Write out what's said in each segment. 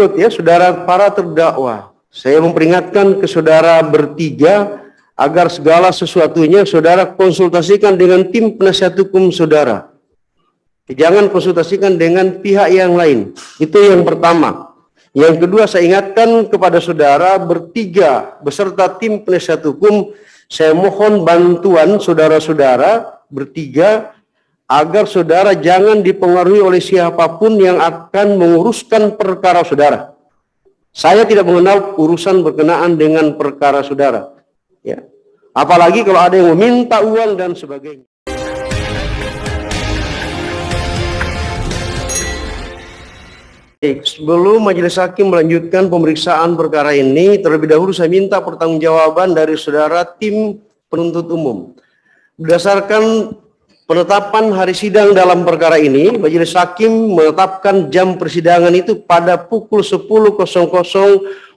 berikut ya, saudara para terdakwa, saya memperingatkan ke saudara bertiga agar segala sesuatunya saudara konsultasikan dengan tim penasihat hukum saudara. Jangan konsultasikan dengan pihak yang lain. Itu yang pertama. Yang kedua, saya ingatkan kepada saudara bertiga beserta tim penasihat hukum, saya mohon bantuan saudara-saudara bertiga agar saudara jangan dipengaruhi oleh siapapun yang akan menguruskan perkara saudara. Saya tidak mengenal urusan berkenaan dengan perkara saudara. Ya. Apalagi kalau ada yang meminta uang dan sebagainya. Sebelum Majelis Hakim melanjutkan pemeriksaan perkara ini, terlebih dahulu saya minta pertanggungjawaban dari saudara tim penuntut umum. Berdasarkan penetapan hari sidang dalam perkara ini, Majelis Hakim menetapkan jam persidangan itu pada pukul 10.00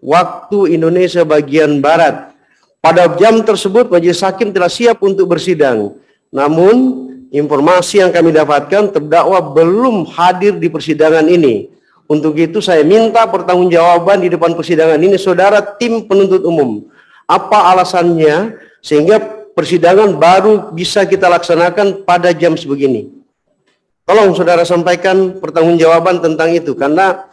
waktu Indonesia bagian Barat. Pada jam tersebut, Majelis Hakim telah siap untuk bersidang. Namun, informasi yang kami dapatkan, terdakwa belum hadir di persidangan ini. Untuk itu, saya minta pertanggungjawaban di depan persidangan ini, saudara tim penuntut umum. Apa alasannya sehingga persidangan baru bisa kita laksanakan pada jam sebegini? Tolong saudara sampaikan pertanggungjawaban tentang itu, karena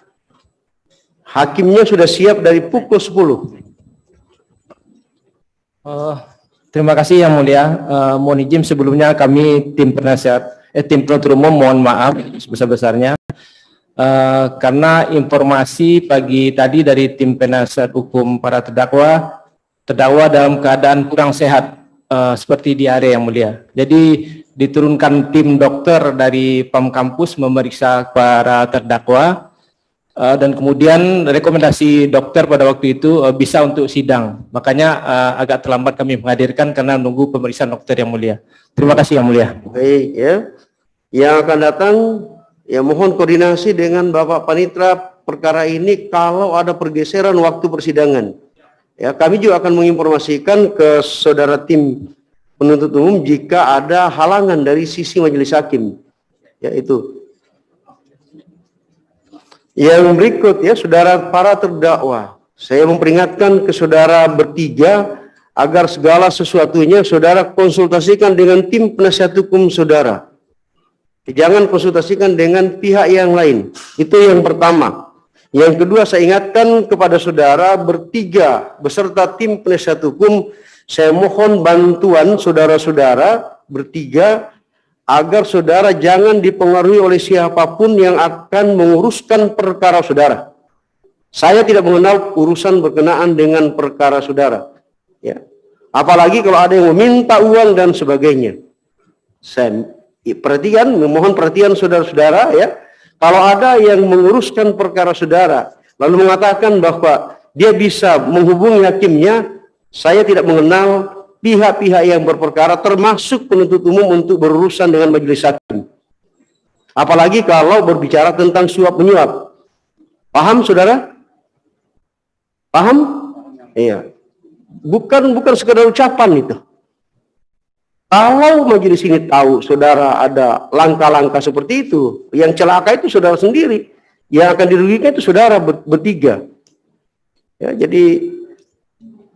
hakimnya sudah siap dari pukul 10. Terima kasih Yang Mulia. Mohon izin sebelumnya kami tim penuntut umum mohon maaf sebesar-besarnya karena informasi pagi tadi dari tim penasihat hukum para terdakwa dalam keadaan kurang sehat seperti diare Yang Mulia. Jadi diturunkan tim dokter dari PAM kampus memeriksa para terdakwa. Dan kemudian rekomendasi dokter pada waktu itu bisa untuk sidang. Makanya agak terlambat kami menghadirkan karena menunggu pemeriksaan dokter Yang Mulia. Terima kasih Yang Mulia. Baik ya. Yang akan datang ya mohon koordinasi dengan Bapak Panitra perkara ini kalau ada pergeseran waktu persidangan. Ya, kami juga akan menginformasikan ke saudara tim penuntut umum jika ada halangan dari sisi Majelis Hakim. Ya itu. Yang berikut ya, saudara para terdakwa, saya memperingatkan ke saudara bertiga agar segala sesuatunya saudara konsultasikan dengan tim penasihat hukum saudara. Jangan konsultasikan dengan pihak yang lain. Itu yang pertama. Yang kedua, saya ingatkan kepada saudara bertiga beserta tim penasihat hukum, saya mohon bantuan saudara-saudara bertiga agar saudara jangan dipengaruhi oleh siapapun yang akan menguruskan perkara saudara. Saya tidak mengenal urusan berkenaan dengan perkara saudara. Ya. Apalagi kalau ada yang meminta uang dan sebagainya. Saya mohon perhatian saudara-saudara ya. Kalau ada yang menguruskan perkara saudara, lalu mengatakan bahwa dia bisa menghubungi hakimnya, saya tidak mengenal pihak-pihak yang berperkara termasuk penuntut umum untuk berurusan dengan majelis hakim. Apalagi kalau berbicara tentang suap menyuap. Paham saudara? Paham? Iya. Bukan sekadar ucapan itu. Kalau majelis ini tahu saudara ada langkah-langkah seperti itu, yang celaka itu saudara sendiri, yang akan dirugikan itu saudara bertiga. Ya, jadi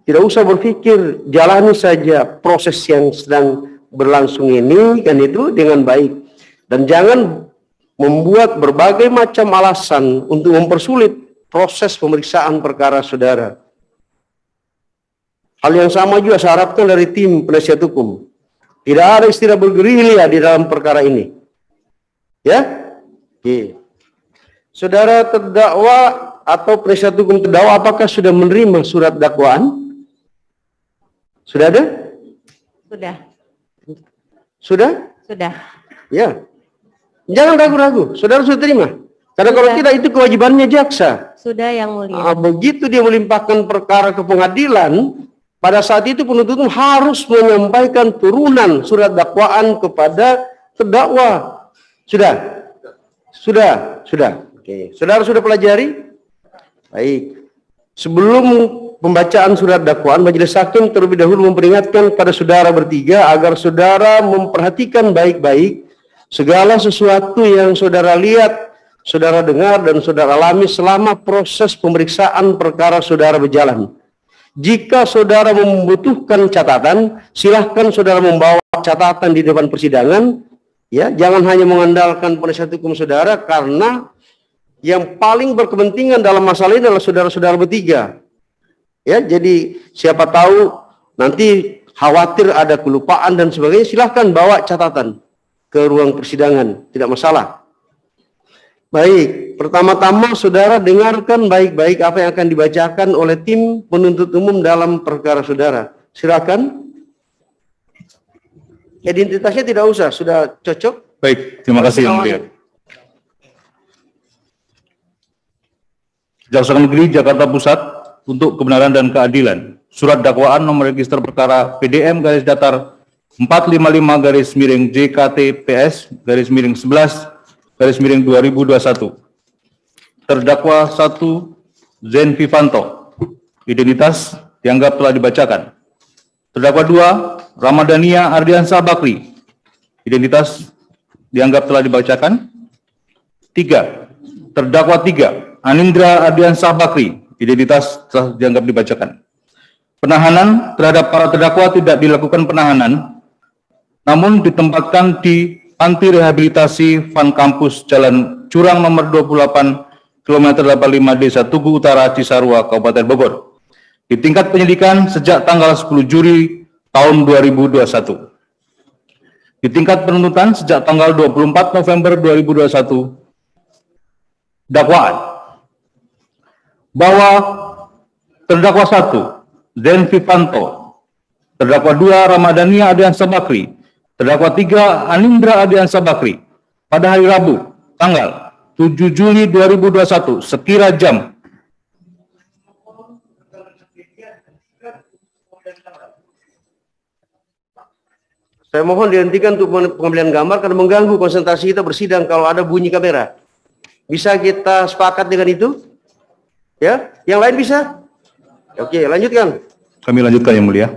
tidak usah berpikir, jalani saja proses yang sedang berlangsung ini kan itu dengan baik. Dan jangan membuat berbagai macam alasan untuk mempersulit proses pemeriksaan perkara saudara. Hal yang sama juga saya harapkan dari tim penasihat hukum. Tidak ada istilah bergerilya di dalam perkara ini. Ya? Oke. Saudara terdakwa atau penasihat hukum terdakwa apakah sudah menerima surat dakwaan? Sudah ada? Sudah. Sudah? Sudah. Ya. Jangan ragu-ragu. Saudara sudah terima? Karena kalau tidak itu kewajibannya jaksa. Sudah Yang Mulia. Begitu dia melimpahkan perkara ke pengadilan, pada saat itu penuntut umum harus menyampaikan turunan surat dakwaan kepada terdakwa. Sudah? Sudah? Sudah. Oke. Saudara sudah pelajari? Baik. Sebelum pembacaan surat dakwaan, majelis hakim terlebih dahulu memperingatkan pada saudara bertiga agar saudara memperhatikan baik-baik segala sesuatu yang saudara lihat saudara dengar dan saudara alami selama proses pemeriksaan perkara saudara berjalan. Jika saudara membutuhkan catatan, silahkan saudara membawa catatan di depan persidangan. Ya, jangan hanya mengandalkan penasihat hukum saudara, karena yang paling berkepentingan dalam masalah ini adalah saudara-saudara bertiga. Ya, jadi siapa tahu nanti khawatir ada kelupaan dan sebagainya, silahkan bawa catatan ke ruang persidangan, tidak masalah. Baik, pertama-tama saudara dengarkan baik-baik apa yang akan dibacakan oleh tim penuntut umum dalam perkara saudara. Silakan. Identitasnya tidak usah, sudah cocok. Baik, terima kasih Yang Mulia. Jaksa Negeri Jakarta Pusat untuk kebenaran dan keadilan. Surat dakwaan nomor register perkara PDM garis datar 455 JKT-PS garis miring 11 garis miring 2021. Terdakwa 1 Zen Vivanto, identitas dianggap telah dibacakan. Terdakwa 2 Ramadhania Ardiansah Bakri, identitas dianggap telah dibacakan. 3 Terdakwa 3 Anindra Ardiansah Bakri, identitas telah dianggap dibacakan. Penahanan terhadap para terdakwa tidak dilakukan penahanan, namun ditempatkan di Panti Rehabilitasi Van Kampus Jalan Curang nomor 28 km 85 Desa Tugu Utara Cisarua Kabupaten Bogor di tingkat penyidikan sejak tanggal 10 Juli tahun 2021. Di tingkat penuntutan sejak tanggal 24 November 2021. Dakwaan bahwa terdakwa 1 Zen Vivanto, terdakwa 2 Ramadhania Ardiansah Bakri, terdakwa 3 Anindra Ardiansah Bakri pada hari Rabu tanggal 7 Juli 2021 sekira jam Saya mohon dihentikan untuk pengambilan gambar karena mengganggu konsentrasi kita bersidang kalau ada bunyi kamera. Bisa kita sepakat dengan itu? Ya, yang lain bisa? Oke, lanjutkan. Kami lanjutkan Yang Mulia.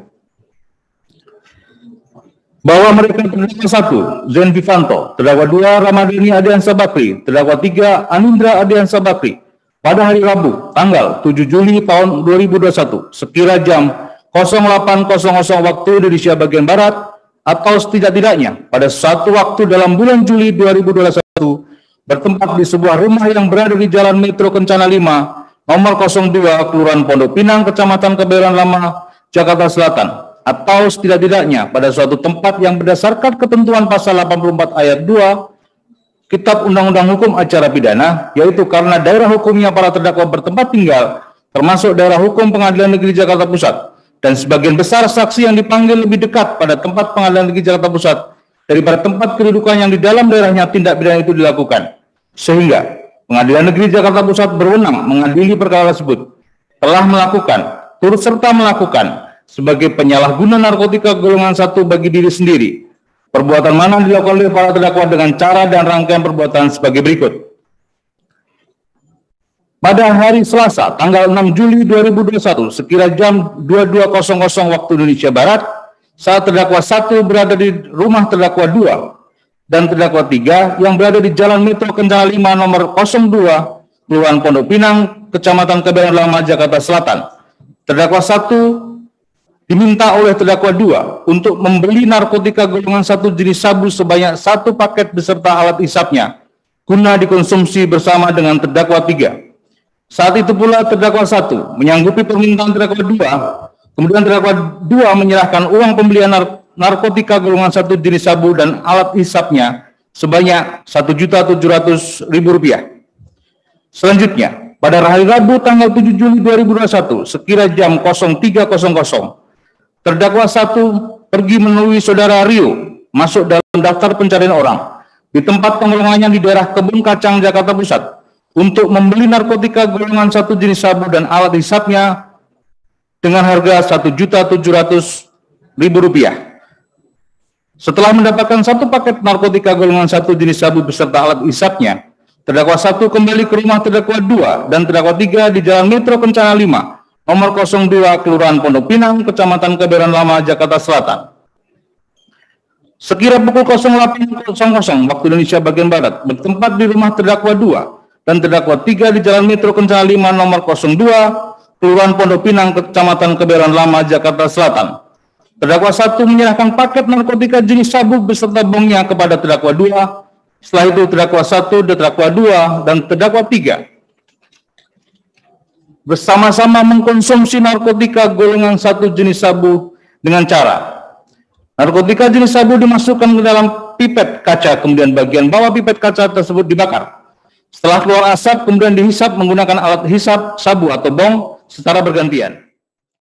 Bahwa mereka terdakwa 1 Zen Vivanto, terdakwa 2 Ramadhania Ardiansah Bakri, terdakwa 3 Anindra Ardiansah Bakri pada hari Rabu tanggal 7 Juli tahun 2021 sekira jam 08.00 waktu Indonesia bagian Barat atau setidak-tidaknya pada suatu waktu dalam bulan Juli 2021 bertempat di sebuah rumah yang berada di Jalan Metro Kencana 5 nomor 02 Kelurahan Pondok Pinang, Kecamatan Kebayoran Lama, Jakarta Selatan, atau setidak-tidaknya pada suatu tempat yang berdasarkan ketentuan pasal 84 ayat 2 Kitab Undang-Undang Hukum Acara Pidana, yaitu karena daerah hukumnya para terdakwa bertempat tinggal, termasuk daerah hukum Pengadilan Negeri Jakarta Pusat, dan sebagian besar saksi yang dipanggil lebih dekat pada tempat Pengadilan Negeri Jakarta Pusat daripada tempat kedudukan yang di dalam daerahnya tindak pidana itu dilakukan, sehingga Pengadilan Negeri Jakarta Pusat berwenang mengadili perkara tersebut, telah melakukan, turut serta melakukan sebagai penyalahguna narkotika golongan 1 bagi diri sendiri. Perbuatan mana dilakukan oleh para terdakwa dengan cara dan rangkaian perbuatan sebagai berikut. Pada hari Selasa, tanggal 6 Juli 2021, sekira jam 22.00 waktu Indonesia Barat, saat terdakwa 1 berada di rumah terdakwa 2 dan terdakwa 3 yang berada di Jalan Metro Kencana 5 nomor 02 Kelurahan Pondok Pinang, Kecamatan Kebayoran Lama, Jakarta Selatan. Terdakwa 1 diminta oleh terdakwa 2 untuk membeli narkotika golongan 1 jenis sabu sebanyak 1 paket beserta alat isapnya guna dikonsumsi bersama dengan terdakwa 3. Saat itu pula terdakwa 1 menyanggupi permintaan terdakwa 2, kemudian terdakwa 2 menyerahkan uang pembelian narkotika golongan 1 jenis sabu dan alat isapnya sebanyak Rp1.700.000. Selanjutnya, pada hari Rabu tanggal 7 Juli 2021 sekira jam 03.00, terdakwa 1 pergi menemui saudara Rio masuk dalam daftar pencarian orang di tempat penggolongannya di daerah Kebun Kacang, Jakarta Pusat untuk membeli narkotika golongan 1 jenis sabu dan alat hisapnya dengan harga Rp1.700.000. Setelah mendapatkan 1 paket narkotika golongan 1 jenis sabu beserta alat hisapnya, terdakwa 1 kembali ke rumah terdakwa 2 dan terdakwa 3 di Jalan Metro Kencana 5 nomor 02 Kelurahan Pondok Pinang, Kecamatan Kebayoran Lama, Jakarta Selatan. Sekira pukul 08.00 waktu Indonesia bagian Barat, bertempat di rumah terdakwa 2 dan terdakwa 3 di Jalan Metro Kencana 5 nomor 02, Kelurahan Pondok Pinang, Kecamatan Kebayoran Lama, Jakarta Selatan. Terdakwa 1 menyerahkan paket narkotika jenis sabu beserta bongnya kepada terdakwa 2. Setelah itu terdakwa 1, terdakwa 2, dan terdakwa 3 bersama-sama mengkonsumsi narkotika golongan 1 jenis sabu dengan cara narkotika jenis sabu dimasukkan ke dalam pipet kaca, kemudian bagian bawah pipet kaca tersebut dibakar. Setelah keluar asap, kemudian dihisap menggunakan alat hisap sabu atau bong secara bergantian.